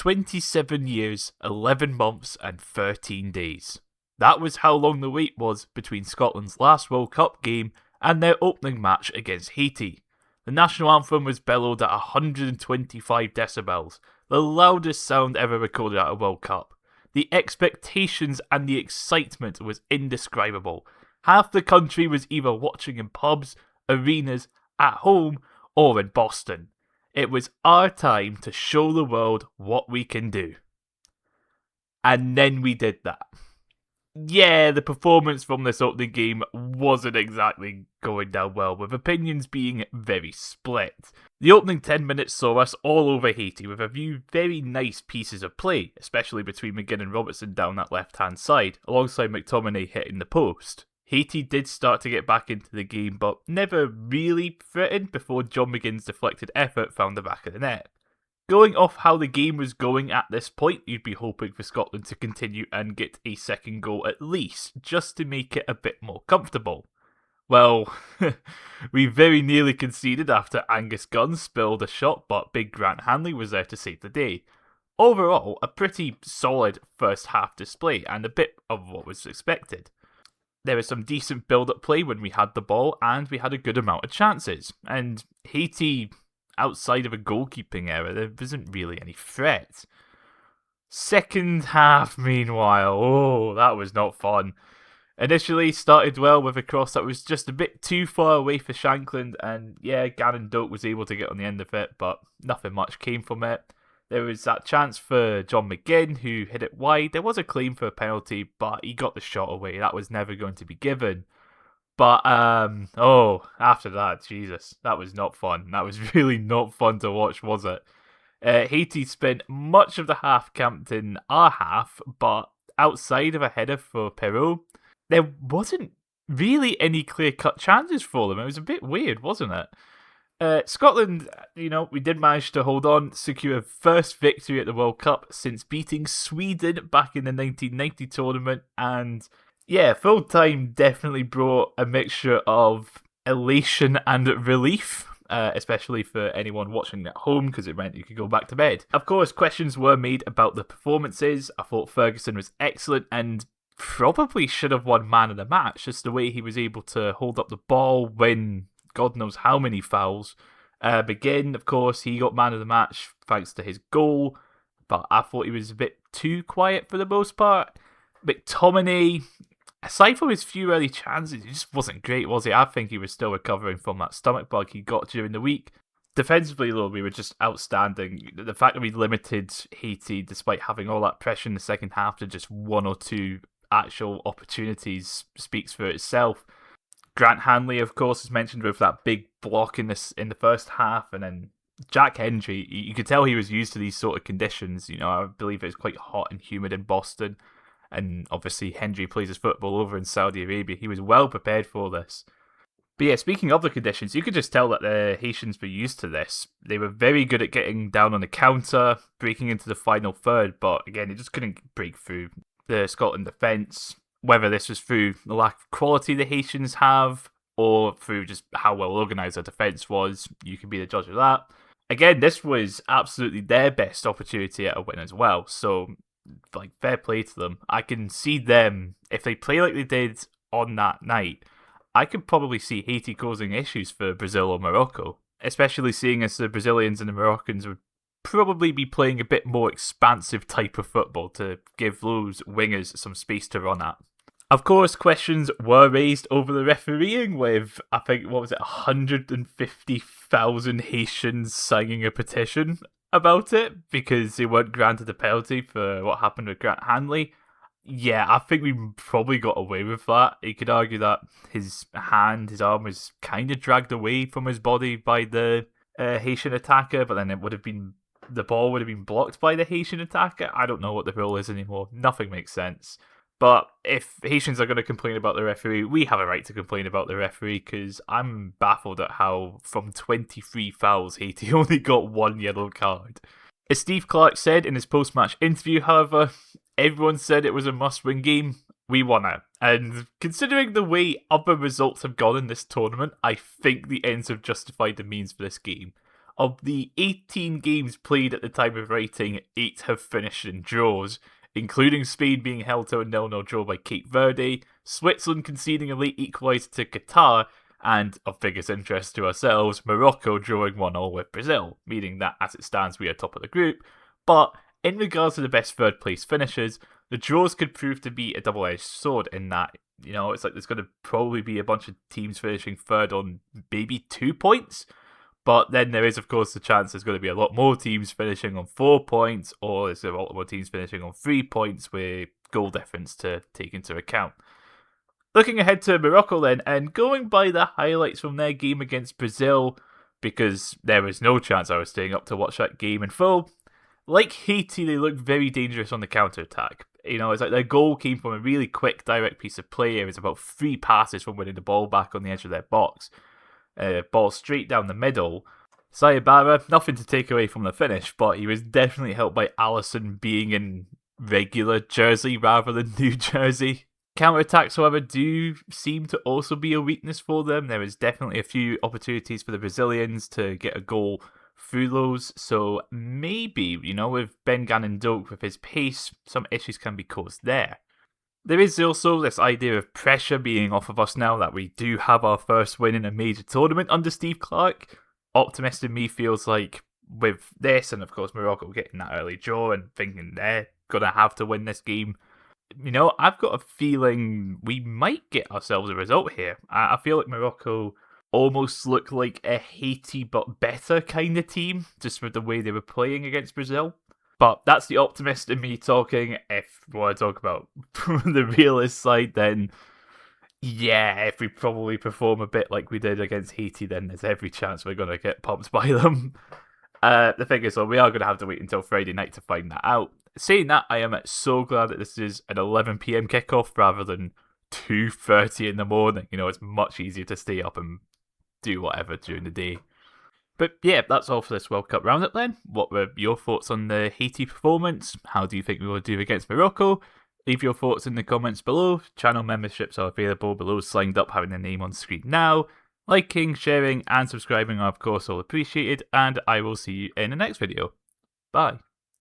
27 years, 11 months, and 13 days. That was how long the wait was between Scotland's last World Cup game and their opening match against Haiti. The national anthem was bellowed at 125 decibels, the loudest sound ever recorded at a World Cup. The expectations and the excitement was indescribable. Half the country was either watching in pubs, arenas, at home, or in Boston. It was our time to show the world what we can do. And then we did that. Yeah, the performance from this opening game wasn't exactly going down well, with opinions being very split. The opening 10 minutes saw us all over Haiti with a few very nice pieces of play, especially between McGinn and Robertson down that left-hand side, alongside McTominay hitting the post. Haiti did start to get back into the game, but never really threatened before John McGinn's deflected effort found the back of the net. Going off how the game was going at this point, you'd be hoping for Scotland to continue and get a second goal at least, just to make it a bit more comfortable. Well, we very nearly conceded after Angus Gunn spilled a shot, but big Grant Hanley was there to save the day. Overall, a pretty solid first half display, and a bit of what was expected. There was some decent build-up play when we had the ball, and we had a good amount of chances. And Haiti, outside of a goalkeeping error, there wasn't really any threat. Second half, meanwhile, that was not fun. Initially started well with a cross that was just a bit too far away for Shankland, and yeah, Gannon Doak was able to get on the end of it, but nothing much came from it. There was that chance for John McGinn, who hit it wide. There was a claim for a penalty, but he got the shot away. That was never going to be given. But, after that, Jesus, that was not fun. That was really not fun to watch, was it? Haiti spent much of the half camped in our half, but outside of a header for Perrault, there wasn't really any clear-cut chances for them. It was a bit weird, wasn't it? Scotland, we did manage to hold on, secure a first victory at the World Cup since beating Sweden back in the 1990 tournament, and yeah, full time definitely brought a mixture of elation and relief, especially for anyone watching at home, because it meant you could go back to bed. Of course, questions were made about the performances. I thought Ferguson was excellent and probably should have won man of the match, just the way he was able to hold up the ball, win God knows how many fouls. McGinn, of course, he got man of the match thanks to his goal, but I thought he was a bit too quiet for the most part. McTominay, aside from his few early chances, he just wasn't great, was he? I think he was still recovering from that stomach bug he got during the week. Defensively, though, we were just outstanding. The fact that we limited Haiti, despite having all that pressure in the second half, to just one or two actual opportunities speaks for itself. Grant Hanley, of course, is mentioned with that big block in the first half, and then Jack Hendry, you could tell he was used to these sort of conditions. I believe it was quite hot and humid in Boston, and obviously Hendry plays his football over in Saudi Arabia. He was well prepared for this. But yeah, speaking of the conditions, you could just tell that the Haitians were used to this. They were very good at getting down on the counter, breaking into the final third, but again, they just couldn't break through the Scotland defence. Whether this was through the lack of quality the Haitians have, or through just how well organised their defence was, you can be the judge of that. Again, this was absolutely their best opportunity at a win as well, so fair play to them. I can see them, if they play like they did on that night, I could probably see Haiti causing issues for Brazil or Morocco, especially seeing as the Brazilians and the Moroccans would probably be playing a bit more expansive type of football to give those wingers some space to run at. Of course, questions were raised over the refereeing with, I think, 150,000 Haitians signing a petition about it because they weren't granted a penalty for what happened with Grant Hanley. Yeah, I think we probably got away with that. You could argue that his arm was kind of dragged away from his body by the Haitian attacker, but then the ball would have been blocked by the Haitian attacker. I don't know what the rule is anymore. Nothing makes sense. But if Haitians are going to complain about the referee, we have a right to complain about the referee, because I'm baffled at how from 23 fouls, Haiti only got one yellow card. As Steve Clarke said in his post-match interview, however, everyone said it was a must-win game. We won it. And considering the way other results have gone in this tournament, I think the ends have justified the means for this game. Of the 18 games played at the time of writing, 8 have finished in draws, including Spain being held to a 0-0 draw by Cape Verde, Switzerland conceding a late equaliser to Qatar, and, of biggest interest to ourselves, Morocco drawing 1-1 with Brazil, meaning that as it stands we are top of the group. But in regards to the best third place finishers, the draws could prove to be a double-edged sword in that, it's like there's going to probably be a bunch of teams finishing third on maybe 2 points. But then there is, of course, the chance there's going to be a lot more teams finishing on 4 points, or there's a lot more teams finishing on 3 points with goal difference to take into account. Looking ahead to Morocco then, and going by the highlights from their game against Brazil, because there was no chance I was staying up to watch that game in full, like Haiti, they looked very dangerous on the counter-attack. It's like their goal came from a really quick, direct piece of play. It was about 3 passes from winning the ball back on the edge of their box. Ball straight down the middle. Sayabara, nothing to take away from the finish, but he was definitely helped by Alisson being in regular jersey rather than new jersey. Counter-attacks, however, do seem to also be a weakness for them. There is definitely a few opportunities for the Brazilians to get a goal through those, so maybe, with Ben Gannon Doak with his pace, some issues can be caused there. There is also this idea of pressure being off of us now that we do have our first win in a major tournament under Steve Clarke. Optimist in me feels like with this, and of course Morocco getting that early draw and thinking they're going to have to win this game, I've got a feeling we might get ourselves a result here. I feel like Morocco almost look like a Haiti but better kind of team, just with the way they were playing against Brazil. But that's the optimist in me talking. If we want to talk about the realist side, then yeah, if we probably perform a bit like we did against Haiti, then there's every chance we're going to get pumped by them. The thing is, we are going to have to wait until Friday night to find that out. Saying that, I am so glad that this is an 11 p.m. kickoff rather than 2:30 in the morning. It's much easier to stay up and do whatever during the day. But yeah, that's all for this World Cup roundup then. What were your thoughts on the Haiti performance? How do you think we will do against Morocco? Leave your thoughts in the comments below. Channel memberships are available below, signed up, having their name on screen now. Liking, sharing, and subscribing are of course all appreciated, and I will see you in the next video. Bye.